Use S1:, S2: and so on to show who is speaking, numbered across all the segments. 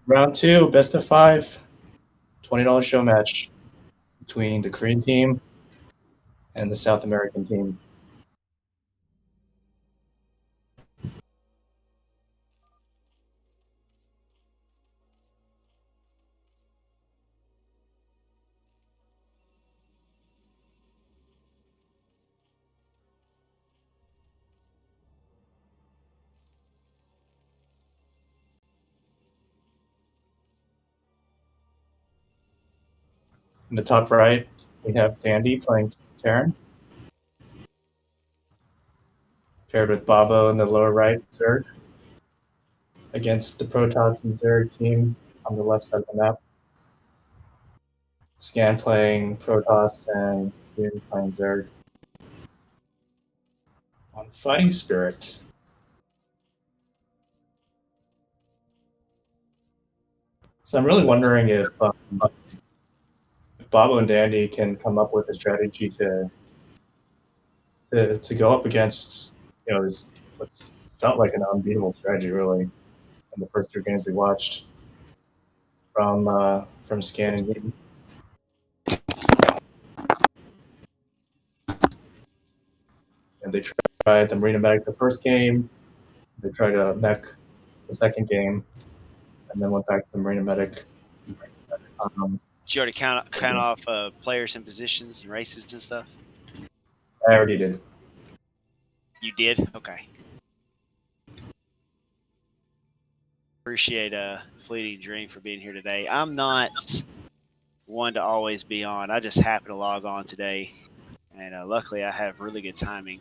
S1: Round two, best of five, $20 show match between the Korean team and the South American team. In the top right, we have Dandy playing Terran, paired with Babo in the lower right, Zerg, against the Protoss and Zerg team on the left side of the map. Scan playing Protoss and Yoon playing Zerg. On Fighting Spirit, so I'm really wondering if Babo and Dandy can come up with a strategy to go up against, what felt like an unbeatable strategy, really, in the first two games we watched from Scan and Yoon. And they tried the Marina Medic the first game, they tried a mech the second game, and then went back to the Marina Medic.
S2: Did you already count off players and positions and races and stuff?
S1: I already did.
S2: You did? Okay. Appreciate Fleeting Dream for being here today. I'm not one to always be on. I just happened to log on today, and luckily I have really good timing.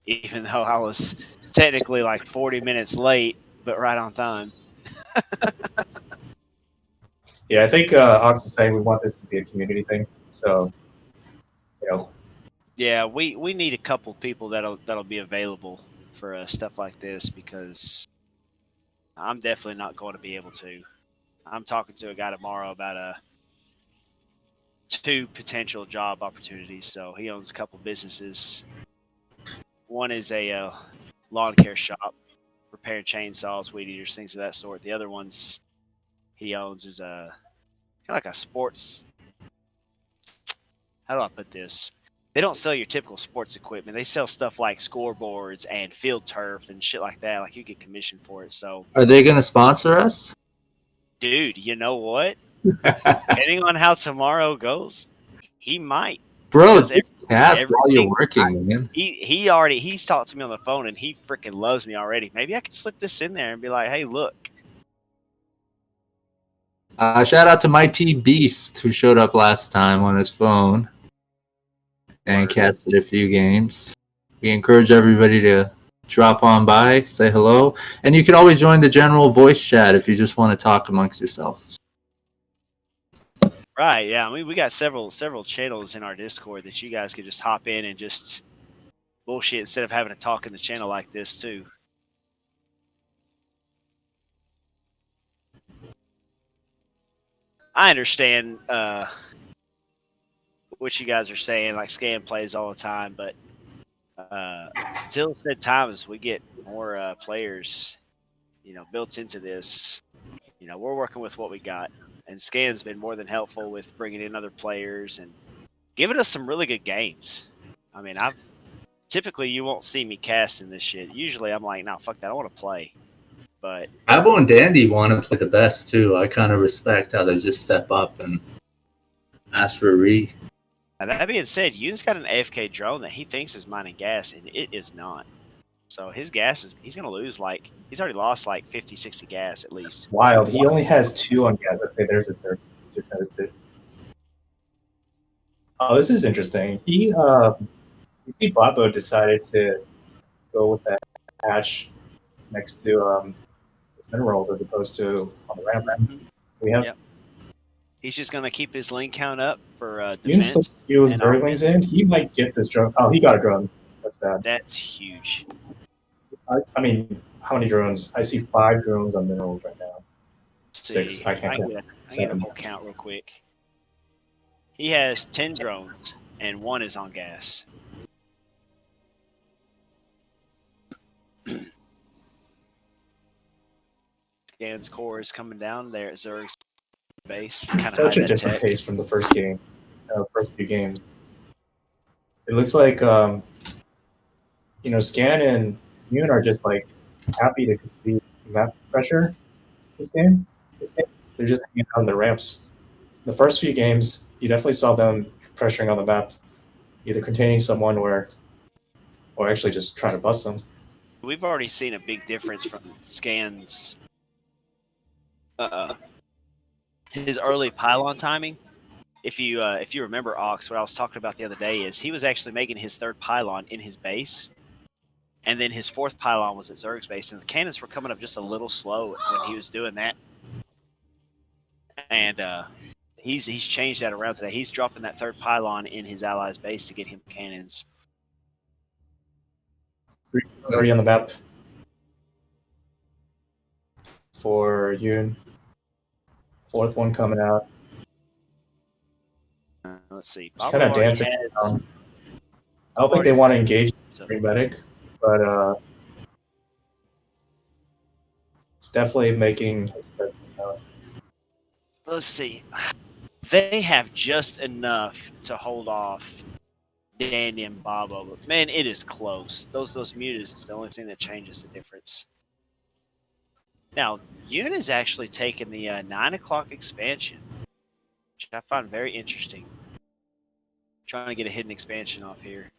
S2: Even though I was technically like 40 minutes late, but right on time.
S1: Yeah, I think Ox is saying we want this to be a community thing. So,
S2: Yeah, we need a couple people that'll be available for stuff like this because I'm definitely not going to be able to. I'm talking to a guy tomorrow about two potential job opportunities. So he owns a couple businesses. One is a lawn care shop, repairing chainsaws, weed eaters, things of that sort. The other one's he owns is a kind of like a sports. How do I put this? They don't sell your typical sports equipment. They sell stuff like scoreboards and field turf and shit like that. Like you get commission for it. So,
S3: Are they going to sponsor us?
S2: dude, you know what? Depending on how tomorrow goes, he might.
S3: Bro, just ask while you're working, man.
S2: He's talked to me on the phone and he freaking loves me already. Maybe I could slip this in there and be like, hey, look.
S3: Shout out to Mighty Beast who showed up last time on his phone and casted a few games. We encourage everybody to drop on by, say hello, and you can always join the general voice chat if you just want to talk amongst yourselves.
S2: Right, yeah. I mean, we got several channels in our Discord that you guys could just hop in and just bullshit instead of having to talk in the channel like this too. I understand what you guys are saying, like Scan plays all the time, but until said times we get more players, built into this, we're working with what we got. And Scan's been more than helpful with bringing in other players and giving us some really good games. I mean, typically you won't see me casting this shit. Usually I'm like, no, fuck that, I want to play. But
S3: Babo and Dandy want to play the best too. I kind of respect how they just step up and ask for a re.
S2: Now, that being said, Yoon's got an AFK drone that he thinks is mining gas, and it is not. So his gas he's going to lose he's already lost like 50, 60 gas at least.
S1: Wild. He only has 2 on gas. Okay, there's his third. Just noticed it. Oh, this is interesting. You see Babo decided to go with that hatch next to his minerals as opposed to on the ramp. We have
S2: He's just going to keep his lane count up for
S1: defense. He was Verlings in. He might get this drone. Oh, he got a drone. That's bad.
S2: That's huge.
S1: I mean, how many drones? I see 5 drones on minerals right now. 6. I can't count.
S2: I get a whole count real quick. He has 10 drones, and 1 is on gas. Scan's core is coming down there at Zerg's base. Kind of
S1: Such
S2: hide
S1: a
S2: that
S1: different
S2: tech.
S1: pace from the first game, first few games. It looks like Scan and Yoon are just like happy to concede map pressure this game. They're just hanging out on the ramps. The first few games, you definitely saw them pressuring on the map, either containing someone or actually just trying to bust them.
S2: We've already seen a big difference from Scan's his early pylon timing. If you remember Ox, what I was talking about the other day is he was actually making his third pylon in his base, and then his fourth pylon was at Zerg's base, and the cannons were coming up just a little slow when he was doing that. And he's changed that around today. He's dropping that third pylon in his ally's base to get him cannons.
S1: Already on the map for Yoon. Fourth one coming out.
S2: Let's see.
S1: Just
S2: Babo
S1: kind of
S2: already
S1: dancing
S2: has.
S1: around. I don't think they want to engage Green Medic, but it's definitely making his presence known.
S2: Let's see. They have just enough to hold off Danny and Babo, but man, it is close. Those mutas is the only thing that changes the difference. Now, Yoon is actually taking the 9 o'clock expansion, which I find very interesting. Trying to get a hidden expansion off here.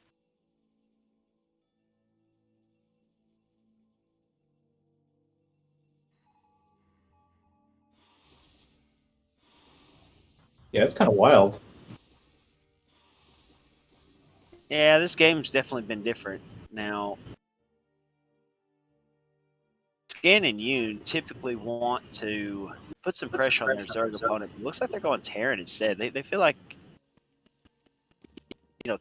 S1: Yeah, it's kind of wild.
S2: Yeah, this game's definitely been different. Now, Scan and Yoon typically want to put some pressure on their Zerg opponent. It looks like they're going Terran instead. They feel like,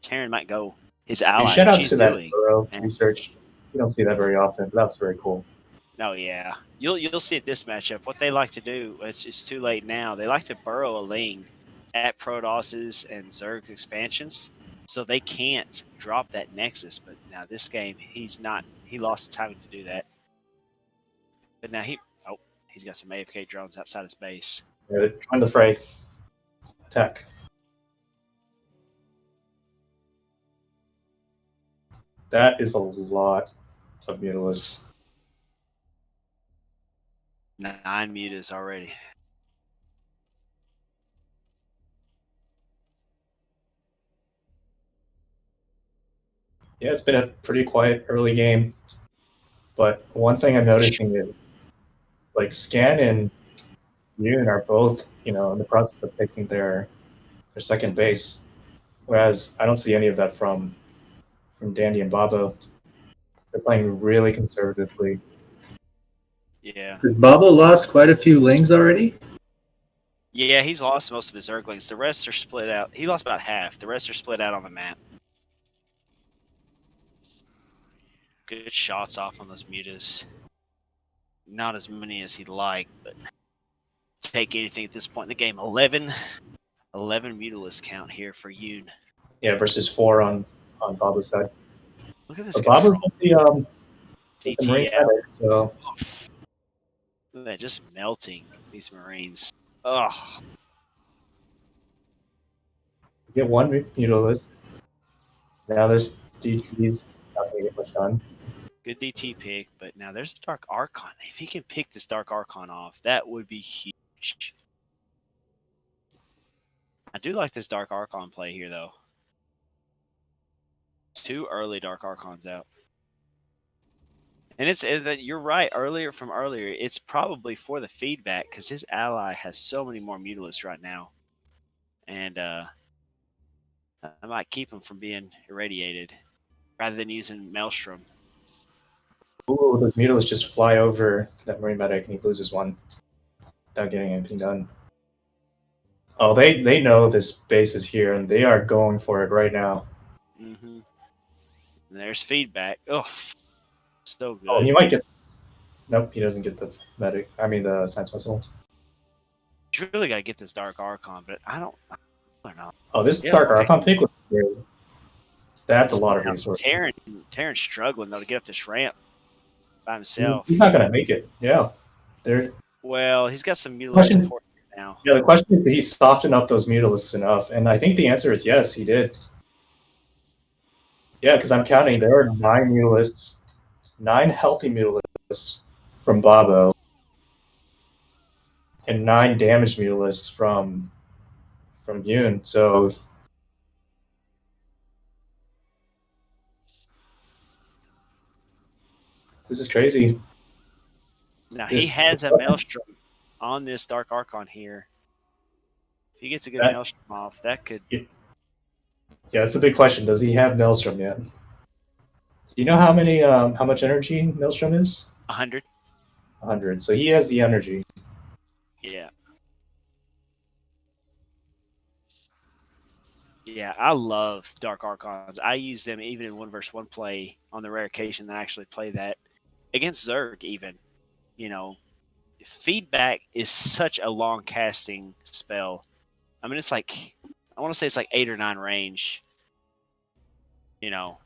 S2: Terran might go his ally.
S1: Shout out
S2: she's
S1: to that
S2: doing.
S1: Burrow research. You don't see that very often, but that was very cool.
S2: Oh yeah, you'll see at this matchup what they like to do. It's too late now. They like to burrow a Ling at Protos's and Zerg's expansions, so they can't drop that Nexus. But now this game, he's not. He lost the timing to do that. But now he's got some AFK drones outside his base.
S1: Yeah, they're trying to fray attack. That is a lot of Mutalists.
S2: 9 mutas already.
S1: Yeah, it's been a pretty quiet early game. But one thing I'm noticing is like Scan and Yoon are both, in the process of taking their second base. Whereas I don't see any of that from Dandy and Babo. They're playing really conservatively.
S2: Yeah.
S3: Has Babo lost quite a few lings already?
S2: Yeah, he's lost most of his Zerglings. The rest are split out. He lost about half. The rest are split out on the map. Good shots off on those mutas. Not as many as he'd like, but take anything at this point in the game. 11 mutalist count here for Yoon.
S1: Yeah, versus 4 on Babo's side.
S2: Look at this
S1: But Babo's
S2: control.
S1: with the Marine Medic, so
S2: Look at that, just melting these Marines. Oh,
S1: get one Mutalist. Now this DT's not going to get much done.
S2: good DT pick, but now there's a Dark Archon. If he can pick this Dark Archon off, that would be huge. I do like this Dark Archon play here, though. 2 early Dark Archons out. And you're right. Earlier, it's probably for the feedback because his ally has so many more Mutalists right now, and I might keep him from being irradiated rather than using Maelstrom.
S1: Ooh, those Mutalists just fly over that Marine Medic and he loses one without getting anything done. Oh, they know this base is here and they are going for it right now.
S2: Mm-hmm. And there's feedback. Oh, so good.
S1: Oh, he might get. Nope, he doesn't get the medic. I mean the science missile.
S2: You really got to get this Dark Archon, but I don't know.
S1: Oh, this Dark Archon pick was great. That's a lot of resources.
S2: Terran's struggling though to get up this ramp by himself.
S1: He's not gonna make it. Yeah, they're
S2: Well, he's got some mutilus
S1: Question.
S2: support now.
S1: Yeah, the question is, did he soften up those mutalisks enough? And I think the answer is yes, he did. Yeah, because I'm counting. There are 9 mutalisks, 9 healthy mutalisks from Babo, and 9 damaged mutalisks from Yoon. So this is crazy.
S2: Now he
S1: This
S2: has a maelstrom on this Dark Archon here. If he gets a good
S1: that,
S2: maelstrom off, that could.
S1: yeah, that's the big question. Does he have Maelstrom yet? Do you know how much energy Maelstrom is?
S2: 100.
S1: 100. So he has the energy.
S2: Yeah. Yeah, I love Dark Archons. I use them even in 1v1 play on the rare occasion that I actually play that against Zerg. Even, you know, feedback is such a long casting spell. I mean, it's like I want to say it's like 8 or 9 range. You know,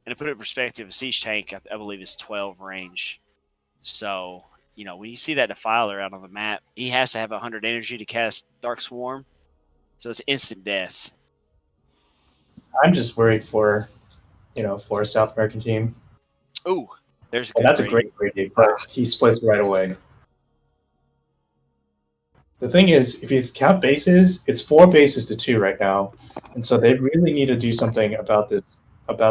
S2: and to put it in perspective, a siege tank I believe is 12 range. So when you see that Defiler out on the map, he has to have 100 energy to cast Dark Swarm. So it's instant death.
S1: I'm just worried for a South American team.
S2: Ooh, there's a
S1: And
S2: good
S1: that's a
S2: grade.
S1: great rating, but he splits right away. The thing is, if you count bases, it's 4 bases to 2 right now, and so they really need to do something about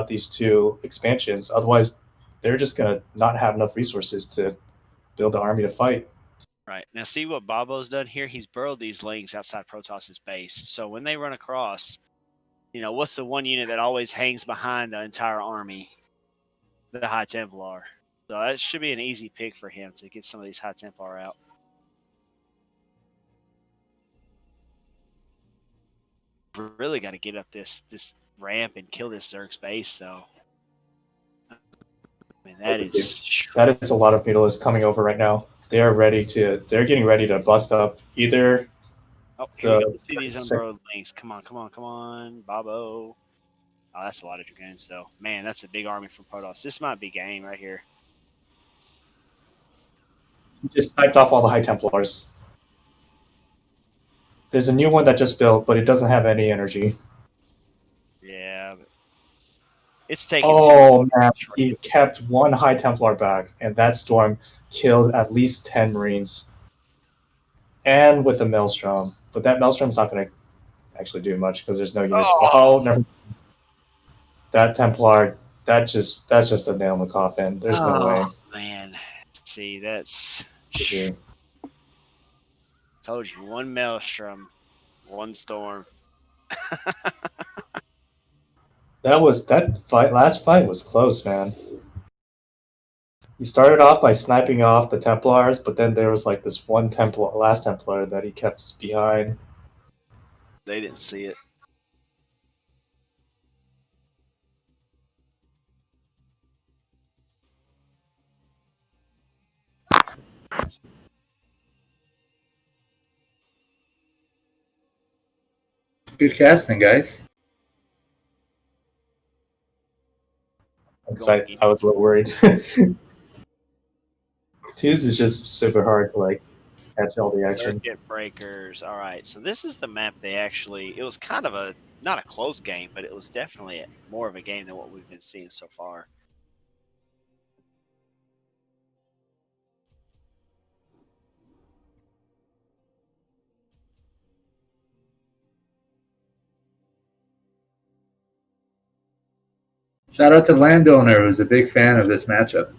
S1: these 2 expansions. Otherwise, they're just gonna not have enough resources to build the army to fight.
S2: Right. Now see what Babo's done here? He's burrowed these links outside Protos's base. So when they run across, what's the one unit that always hangs behind the entire army? The High Templar. So that should be an easy pick for him to get some of these High Templar out. Really got to get up this ramp and kill this Zerg's base, though. I mean, that
S1: is a lot of mutalisks coming over right now. They're getting ready to bust up either.
S2: Oh, here we go. Let's see these unburrowed links. Come on, Babo. Oh, that's a lot of dragoons, though. Man, that's a big army from Protoss. This might be game right here.
S1: He just sniped off all the High Templars. There's a new one that just built, but it doesn't have any energy.
S2: Yeah, but it's taking.
S1: Oh man, he kept one High Templar back, and that storm killed at least 10 Marines. And with a Maelstrom. But that Maelstrom's not going to actually do much because there's no units. Never. That Templar, that's just a nail in the coffin. There's no way.
S2: Man, see, that's.
S1: Mhm.
S2: Told you, one Maelstrom, one Storm.
S1: Last fight was close, man. He started off by sniping off the Templars, but then there was like this one last Templar that he kept behind.
S2: They didn't see it.
S3: Good casting, guys.
S1: I was a little worried. Twos is just super hard to catch all the action.
S2: Circuit breakers. All right, so this is the map they actually. It was kind of not a close game, but it was definitely more of a game than what we've been seeing so far.
S3: Shout out to Landowner, who's a big fan of this matchup.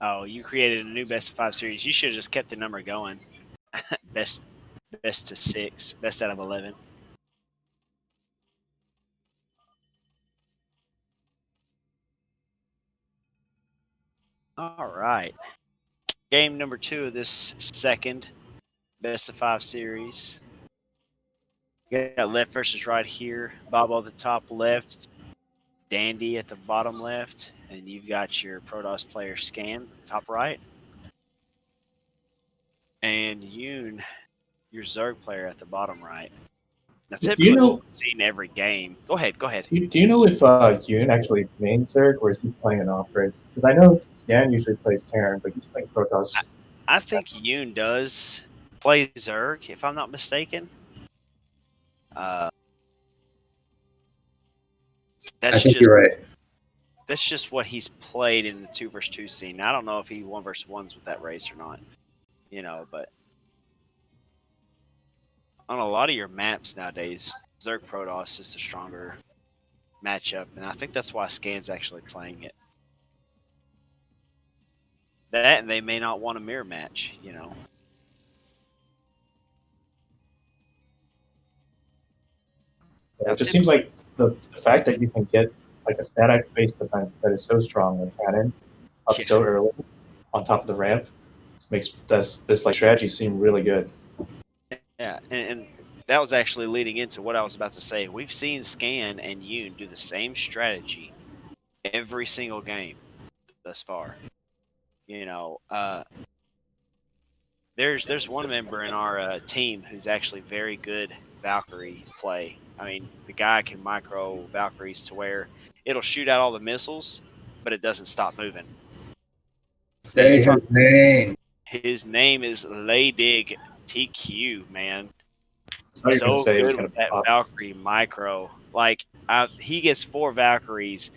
S2: Oh, you created a new best of 5 series. You should have just kept the number going. best to 6, best out of 11. All right. Game number 2 of this second best of 5 series. You got left versus right here. Babo at the top left, Dandy at the bottom left, and you've got your Protoss player Scan top right. And Yoon, your Zerg player at the bottom right. Now,
S1: Do
S2: typically,
S1: you know?
S2: what we've seen every game. Go ahead.
S1: Do you know if Yoon actually main Zerg or is he playing an off race? Because I know Stan usually plays Terran, but he's playing Protoss.
S2: I think Yoon does play Zerg, if I'm not mistaken.
S3: I
S2: That's
S3: think
S2: just
S3: you're right.
S2: that's just what he's played in the 2 versus 2 scene. Now, I don't know if he 1 versus 1s with that race or not. But on a lot of your maps nowadays, Zerg Protoss is the stronger matchup, and I think that's why Scan's actually playing it. That, and they may not want a mirror match.
S1: It just seems like the fact that you can get like a static base defense that is so strong with cannon up so early on top of the ramp makes this like strategy seem really good.
S2: Yeah, and that was actually leading into what I was about to say. We've seen Scan and Yoon do the same strategy every single game thus far. There's one member in our team who's actually very good Valkyrie play. I mean, the guy can micro Valkyries to where it'll shoot out all the missiles, but it doesn't stop moving.
S3: Say his name.
S2: His name is Leydig TQ, man.
S1: I was
S2: So
S1: gonna say it was
S2: good
S1: gonna
S2: with that
S1: pop.
S2: Valkyrie micro. Like, he gets 4 Valkyries,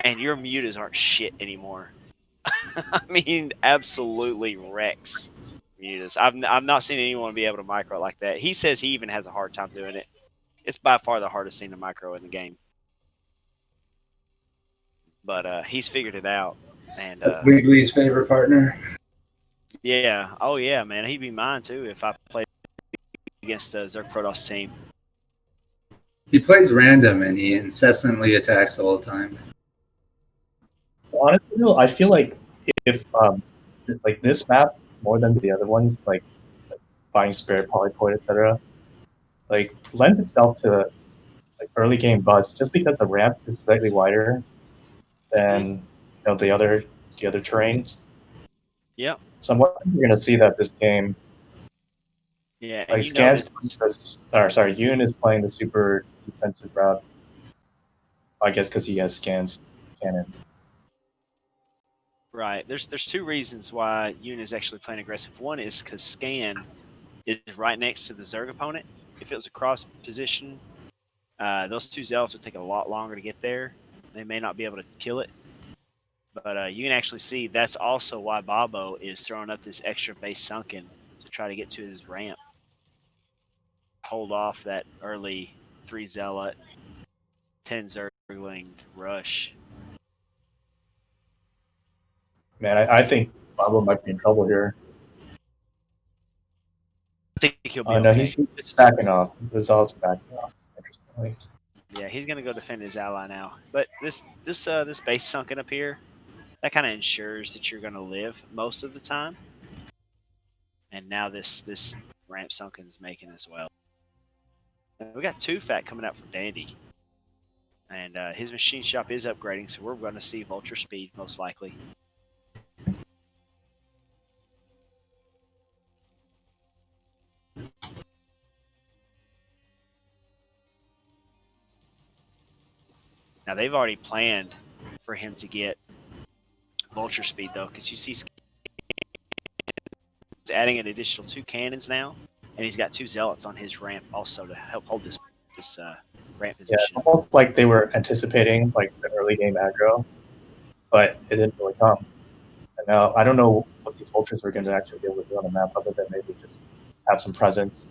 S2: and your mutas aren't shit anymore. I mean, absolutely wrecks mutas. I've not seen anyone be able to micro like that. He says he even has a hard time doing it. It's by far the hardest thing to micro in the game. But he's figured it out. And
S3: Wiggly's favorite partner.
S2: yeah, oh yeah, man, he'd be mine too if I played against the Zerg Protoss team.
S3: He plays random and he incessantly attacks all the time.
S1: Honestly, no, I feel like if like this map more than the other ones, like buying Spirit, Polypoid, etc., like lends itself to like early game buzz just because the ramp is slightly wider than the other terrains.
S2: Yep.
S1: So I'm wondering if you're going to see that this game.
S2: Yeah,
S1: Like Yoon is playing the super defensive route. I guess because he has cannons.
S2: Right. There's 2 reasons why Yoon is actually playing aggressive. One is because Scan is right next to the Zerg opponent. If it was a cross position, those 2 Zealots would take a lot longer to get there. They may not be able to kill it. But you can actually see that's also why Babo is throwing up this extra base sunken to try to get to his ramp. Hold off that early 3 Zealot, 10 Zergling rush.
S1: Man, I think Babo might be in trouble here.
S2: I think he'll be
S1: No,
S2: okay.
S1: he's backing off. The Zealot's backing off, interestingly.
S2: Yeah, he's gonna go defend his ally now. But this base sunken up here, that kind of ensures that you're gonna live most of the time. And now this ramp sunken is making as well. And we got 2 fat coming out from Dandy. And his machine shop is upgrading, so we're going to see Vulture Speed most likely. Now, they've already planned for him to get Vulture Speed, though, because you see he's adding an additional 2 cannons now, and he's got 2 Zealots on his ramp also to help hold this ramp position.
S1: Yeah, almost like they were anticipating like the early game aggro, but it didn't really come. And now I don't know what these vultures are going to actually be able to do on the map, other than maybe just have some presence.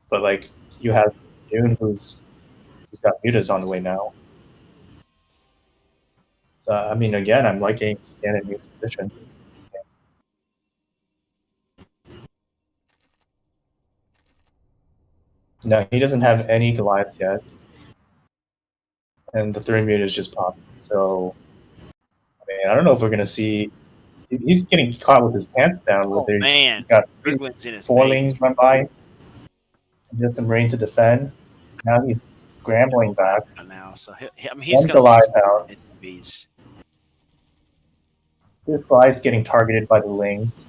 S1: But like you have Yoon, who's got mutas on the way now. So I mean, again, I'm liking Stan and Yoon's position. No, he doesn't have any Goliaths yet, and the 3 mutas just popped. So I mean, I don't know if we're going to see He's getting caught with his pants down.
S2: Oh,
S1: With
S2: man.
S1: He's got
S2: Brooklyn's in his
S1: four
S2: face.
S1: lanes run by. And just a Marine to defend. Now he's scrambling back.
S2: Now, so he's
S1: One
S2: going to
S1: Goliath out.
S2: SCVs.
S1: This guy's getting targeted by the Lings.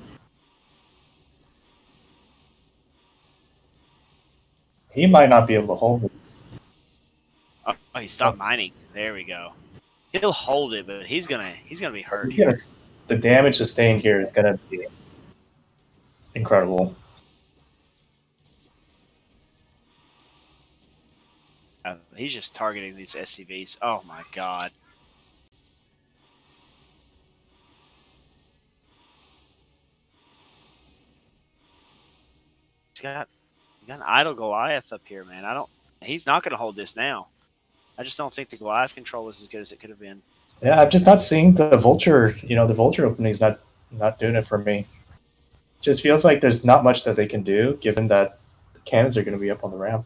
S1: He might not be able to hold this.
S2: Oh, he stopped mining. There we go. He'll hold it, but he's gonna be hurt.
S1: The damage sustained here is gonna be incredible.
S2: He's just targeting these SCVs. Oh my god. He's got an idle Goliath up here, man. He's not gonna hold this now. I just don't think the Goliath control is as good as it could have been.
S1: Yeah, I'm just not seeing the Vulture. The Vulture opening's not doing it for me. Just feels like there's not much that they can do, given that the cannons are going to be up on the ramp.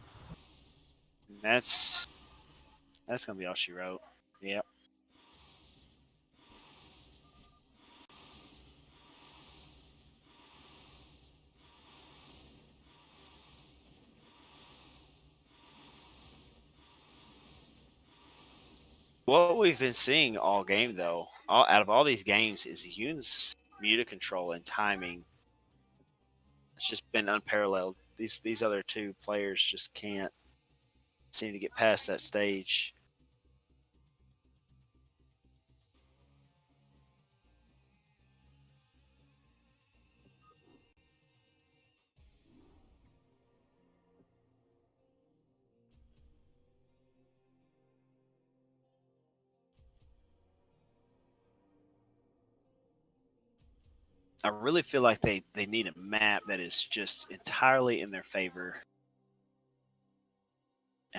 S2: That's gonna be all she wrote. Yep. What we've been seeing all game, though, out of all these games, is Yoon's muta control and timing. It's just been unparalleled. These other two players just can't seem to get past that stage. I really feel like they need a map that is just entirely in their favor.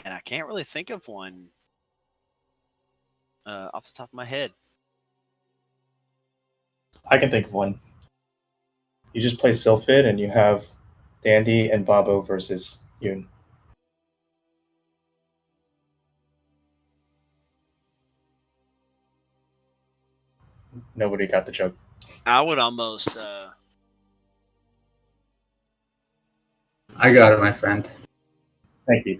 S2: And I can't really think of one off the top of my head.
S1: I can think of one. You just play Sylphid and you have Dandy and Babo versus Yoon. Nobody got the joke.
S2: I would almost.
S3: I got it, my friend.
S1: Thank you.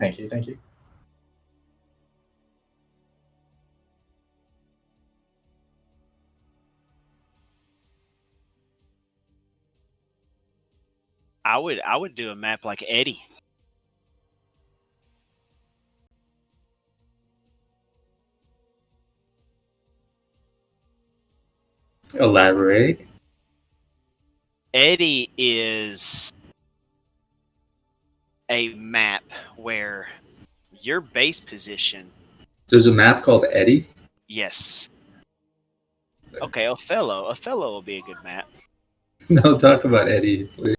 S2: I would do a map like Eddie.
S3: Elaborate.
S2: Eddie is a map where your base position.
S3: There's a map called Eddie.
S2: Yes. Okay, Othello will be a good map.
S3: No, talk about Eddie, please.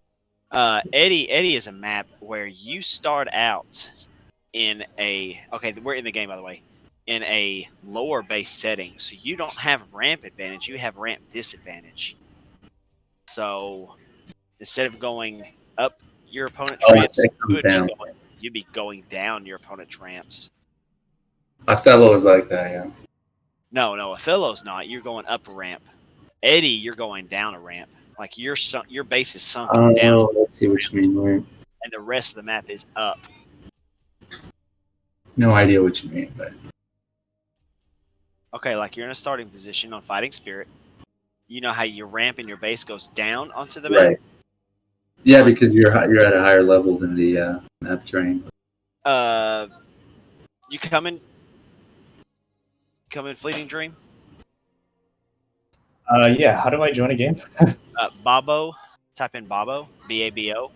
S2: Eddie is a map where you start out in we're in the game, by the way, in a lower base setting, so you don't have ramp advantage, you have ramp disadvantage. So instead of going up your opponent's ramps, you'd be going down your opponent's ramps.
S3: Othello is like that, yeah.
S2: No, Othello's not. You're going up a ramp. Eddie, you're going down a ramp. Like your base is sunken down.
S3: Oh, let's see what you mean. Right.
S2: And the rest of the map is up.
S3: No idea what you mean, but
S2: okay, like you're in a starting position on Fighting Spirit. You know how your ramp and your base goes down onto the map?
S3: Right. Yeah, because you're at a higher level than the map terrain.
S2: You come in Fleeting Dream?
S1: Yeah, how do I join a game?
S2: Babo, type in Babo, Babo,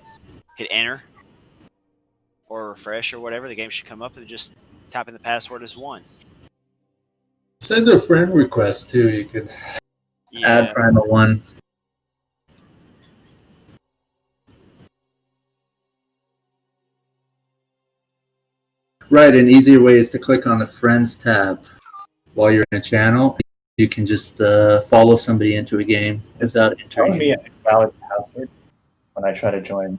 S2: hit enter or refresh or whatever. The game should come up and just type in the password as 1.
S3: Send a friend request too. You could add Primal 1. Right, an easier way is to click on the Friends tab while you're in a channel. You can just follow somebody into a game without entering
S1: me an invalid password when I try to join.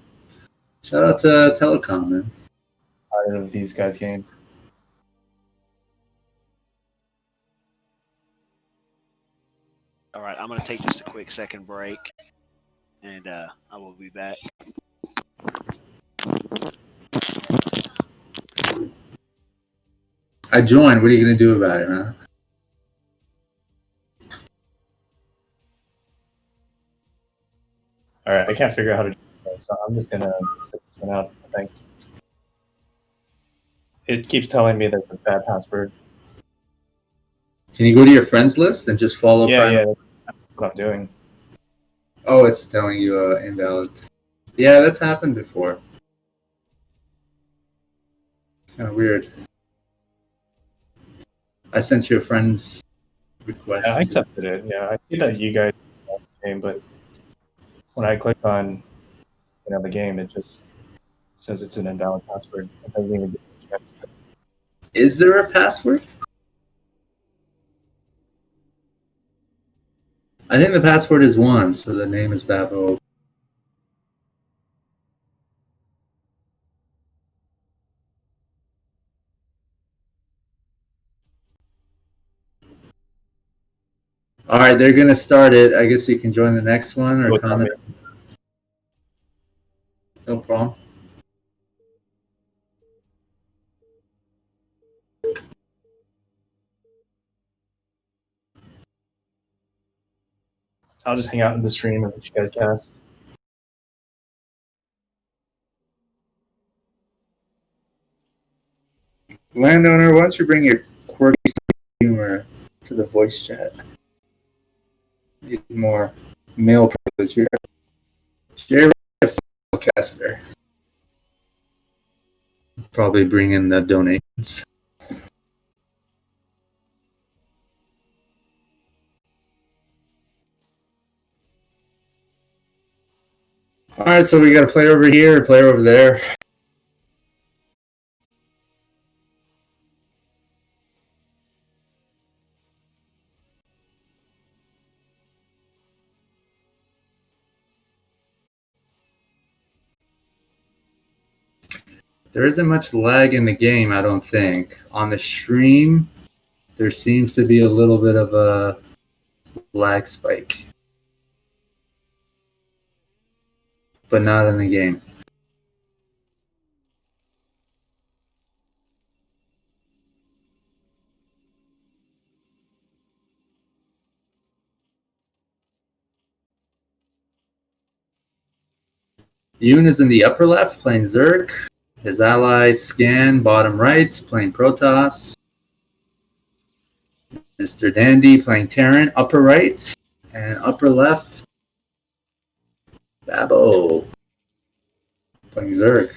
S3: Shout out to Telecom, man.
S1: Out of these guys' games.
S2: All right, I'm going to take just a quick second break, and I will be back.
S3: I joined. What are you gonna do about it, man?
S1: All right, I can't figure out how to do this, so I'm just gonna sit this one out. I think it keeps telling me there's a bad password.
S3: Can you go to your friends list and just follow?
S1: Yeah, that's what I'm doing.
S3: Oh, it's telling you invalid. Yeah, that's happened before. Kind of weird. I sent you a friend's request.
S1: I accepted it. Yeah, I see that you guys have the game, but when I click on the game, it just says it's an invalid password. It doesn't even give me a chance to.
S3: Is there a password? I think the password is 1, so the name is Babo. All right, they're gonna start it. I guess you can join the next one or
S1: Without
S3: comment.
S1: me.
S3: No problem.
S1: I'll just hang out in the stream and let you guys cast.
S3: Landowner, why don't you bring your quirky humor to the voice chat? Need more male privilege here. Jerry, a caster. Probably bring in the donations. All right, so we got a player over here, a player over there. There isn't much lag in the game, I don't think. On the stream, there seems to be a little bit of a lag spike, but not in the game. Yoon is in the upper left playing Zerg. His ally Scan, bottom right, playing Protoss. Mr. Dandy playing Terran, upper right. And upper left, Babo playing Zerg.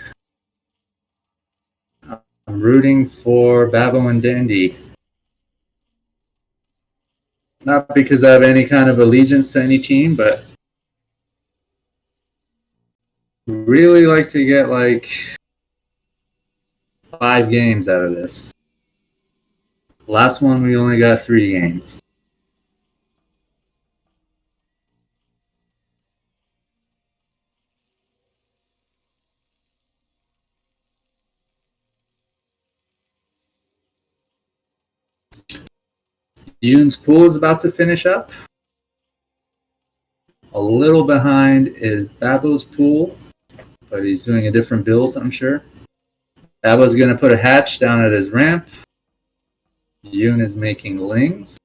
S3: I'm rooting for Babo and Dandy. Not because I have any kind of allegiance to any team, but really like to get like 5 games out of this. Last one, we only got 3 games. Yoon's pool is about to finish up. A little behind is Babo's pool, but he's doing a different build, I'm sure. Babo's going to put a hatch down at his ramp. Yoon is making lings.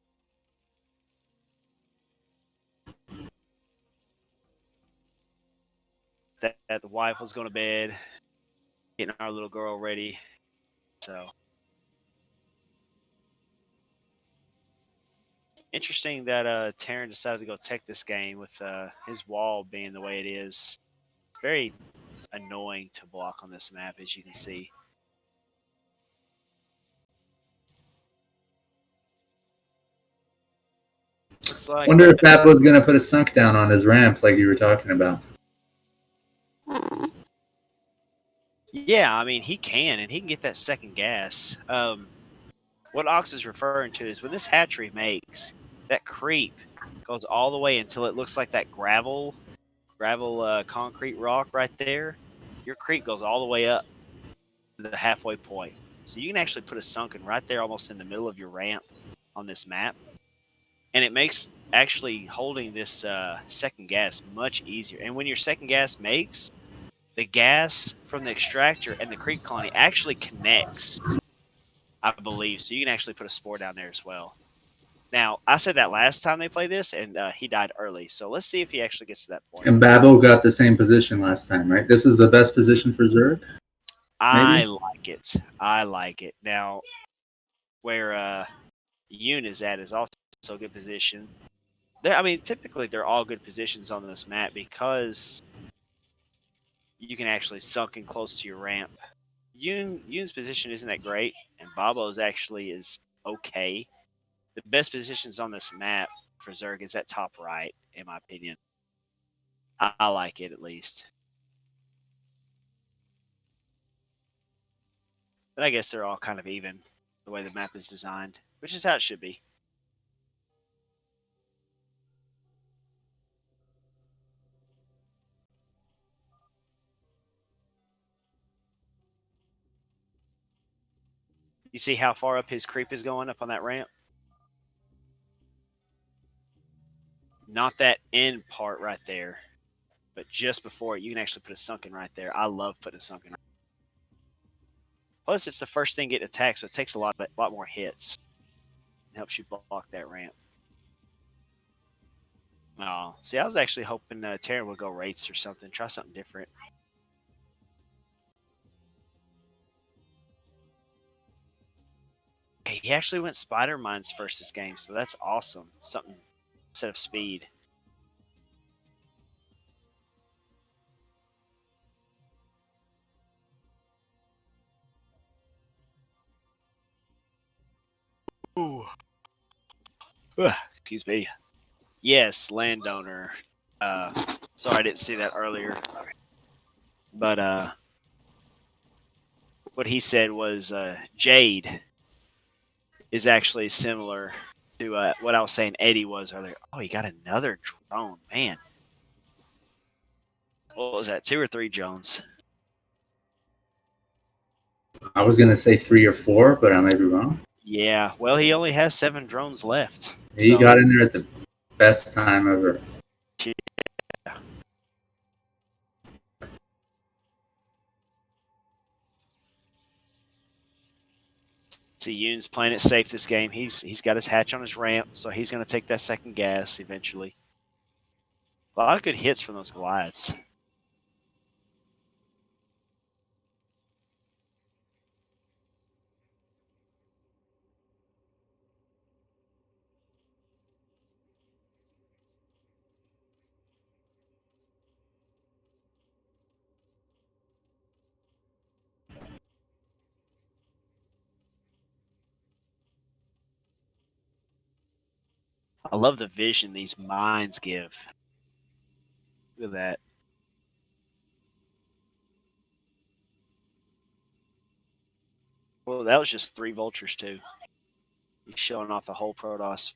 S2: That the wife was going to bed, getting our little girl ready. So interesting that Terran decided to go tech this game with his wall being the way it is. Very annoying to block on this map, as you can see. Looks like.
S3: Wonder if Babo's going to put a sunk down on his ramp like you were talking about.
S2: Yeah, I mean, he can, and he can get that second gas. What Ox is referring to is when this hatchery makes, that creep goes all the way until it looks like that gravel concrete rock right there. Your creep goes all the way up to the halfway point. So you can actually put a sunken right there almost in the middle of your ramp on this map. and it makes actually holding this second gas much easier. And when your second gas makes, the gas from the extractor and the creep colony actually connects, I believe. So you can actually put a spore down there as well. Now, I said that last time they played this, and he died early. So let's see if he actually gets to that point.
S3: And Babo got the same position last time, right? This is the best position for Zerg.
S2: I like it. I like it. Now, where Yoon is at is also a good position. I mean, typically they're all good positions on this map because you can actually sunk in close to your ramp. Yoon's position isn't that great, and Babo's actually is okay. The best positions on this map for Zerg is at top right, in my opinion. I like it at least. But I guess they're all kind of even the way the map is designed, which is how it should be. You see how far up his creep is going up on that ramp? Not that end part right there, but just before it, you can actually put a sunken right there. I love putting a sunken. Plus, it's the first thing getting attacked, so it takes a lot more hits. It helps you block that ramp. Oh, see, I was actually hoping Terran would go Wraiths or something, try something different. Okay, he actually went Spider Mines first this game, so that's awesome. Something instead of speed. Ooh. Excuse me. Yes, landowner. Sorry I didn't see that earlier. But what he said was Jade is actually similar to what I was saying Eddie was earlier. Oh, he got another drone, man. What was that? 2 or 3 drones?
S3: I was gonna say 3 or 4, but I might be wrong.
S2: Yeah. Well, he only has 7 drones left.
S3: He got in there at the best time ever.
S2: Yeah. See, Yoon's playing it safe this game. He's got his hatch on his ramp, so he's going to take that second gas eventually. A lot of good hits from those Goliaths. I love the vision these mines give. Look at that. Well, that was just 3 vultures too. He's showing off the whole Protoss.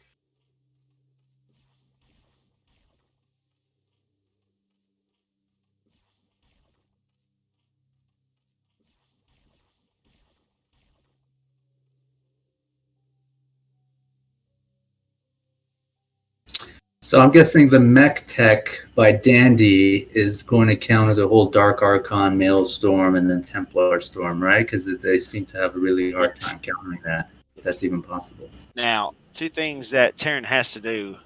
S3: So I'm guessing the Mech Tech by Dandy is going to counter the whole Dark Archon, Maelstrom, and then Templar Storm, right? Because they seem to have a really hard time countering that, if that's even possible.
S2: Now, 2 things that Terran has to do.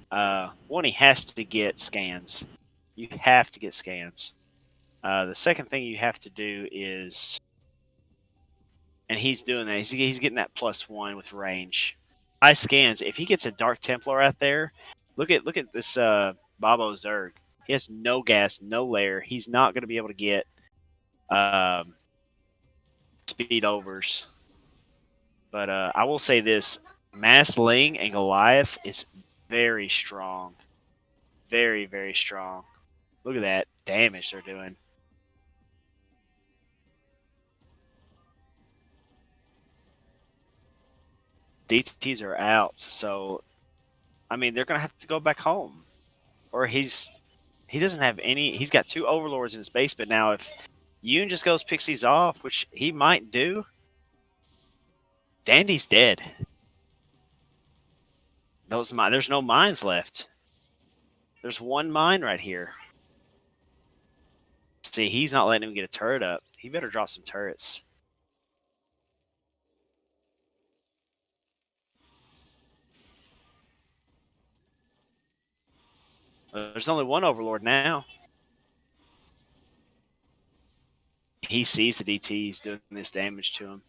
S2: One, he has to get scans. You have to get scans. The second thing you have to do is, and he's doing that. He's getting that +1 with range. High scans. If he gets a Dark Templar out there, look at this Babo Zerg. He has no gas, no lair. He's not going to be able to get speed overs. But I will say this: Mass Ling and Goliath is very strong, very very strong. Look at that damage they're doing. DTs are out, so I mean they're gonna have to go back home, or he doesn't have any. He's got 2 overlords in his base, but now if Yoon just goes pixies off, which he might do, Dandy's dead. There's no mines left. There's one mine right here. See, he's not letting him get a turret up. He better drop some turrets. There's only one Overlord now. He sees the DTs doing this damage to him.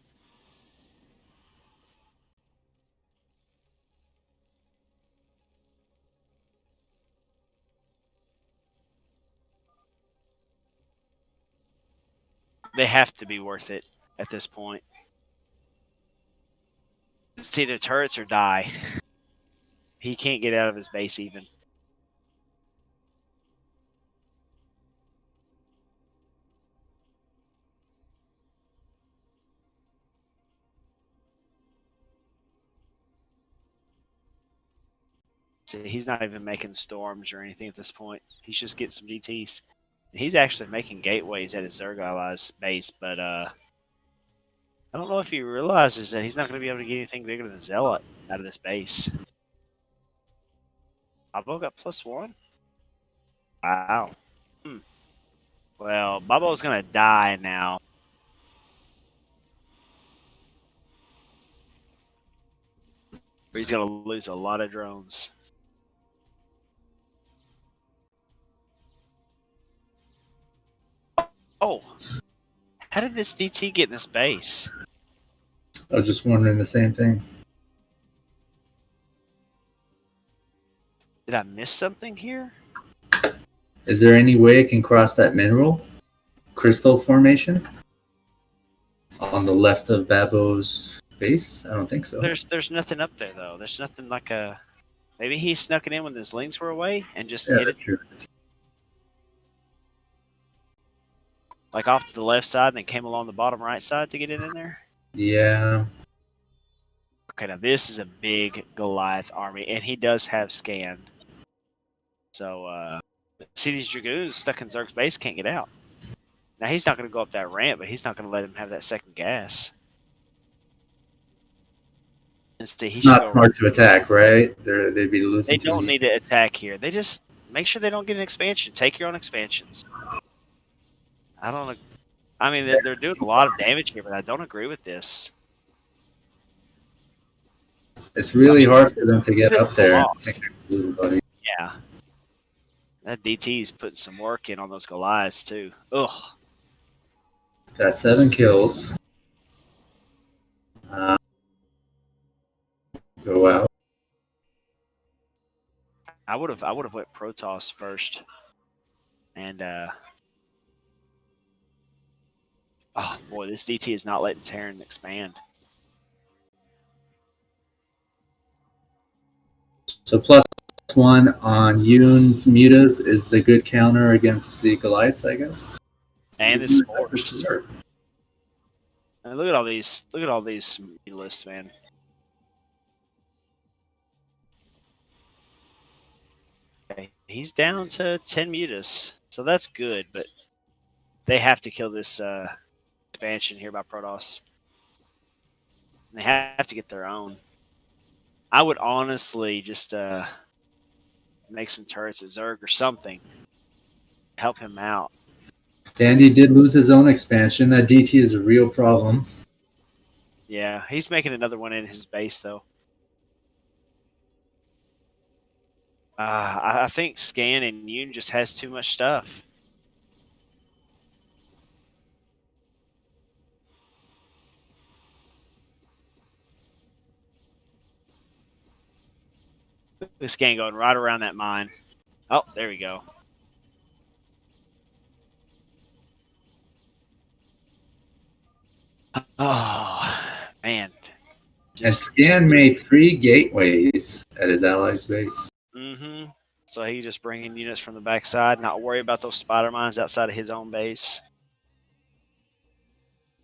S2: They have to be worth it at this point. It's either turrets or die. He can't get out of his base even. See, he's not even making storms or anything at this point. He's just getting some DTs. He's actually making gateways at his Zerg allies base, but I don't know if he realizes that he's not going to be able to get anything bigger than Zealot out of this base. Babo got +1? Wow. Well, Babo's going to die now. He's going to lose a lot of drones. Oh, how did this DT get in this base?
S3: I was just wondering the same thing.
S2: Did I miss something here?
S3: Is there any way it can cross that mineral crystal formation on the left of Babo's base? I don't think so.
S2: There's nothing up there though. There's nothing like a. Maybe he snuck it in when his links were away and just hit it.
S3: True.
S2: Like off to the left side and then came along the bottom right side to get it in there?
S3: Yeah.
S2: Okay, now this is a big Goliath army, and he does have scan. So, see these Dragoons stuck in Zerg's base can't get out. Now he's not going to go up that ramp, but he's not going to let him have that second gas. Instead, he
S3: Not smart to attack, right? They'd be losing.
S2: They don't need to attack here. They just make sure they don't get an expansion. Take your own expansions. I don't. I mean, they're doing a lot of damage here, but I don't agree with this.
S3: It's really hard for them to get up there. I think they're losing, buddy.
S2: Yeah. That DT's putting some work in on those Goliaths, too. Ugh.
S3: Got 7 kills. Go out.
S2: I would have went Protoss first. And oh boy, this DT is not letting Terran expand.
S3: So +1 on Yoon's mutas is the good counter against the Goliaths, I guess.
S2: And it's Spores. And look at all these lists, man. Okay, he's down to 10 mutas, so that's good, but they have to kill this expansion here by Protoss. They have to get their own. I would honestly just make some turrets at Zerg or something. Help him out.
S3: Dandy did lose his own expansion. That DT is a real problem.
S2: Yeah, he's making another one in his base, though. I think Scan and Yoon just has too much stuff. This Scan going right around that mine. Oh, there we go. Oh, man.
S3: And Scan made 3 gateways at his allies' base.
S2: So he just bringing units from the backside, not worry about those spider mines outside of his own base.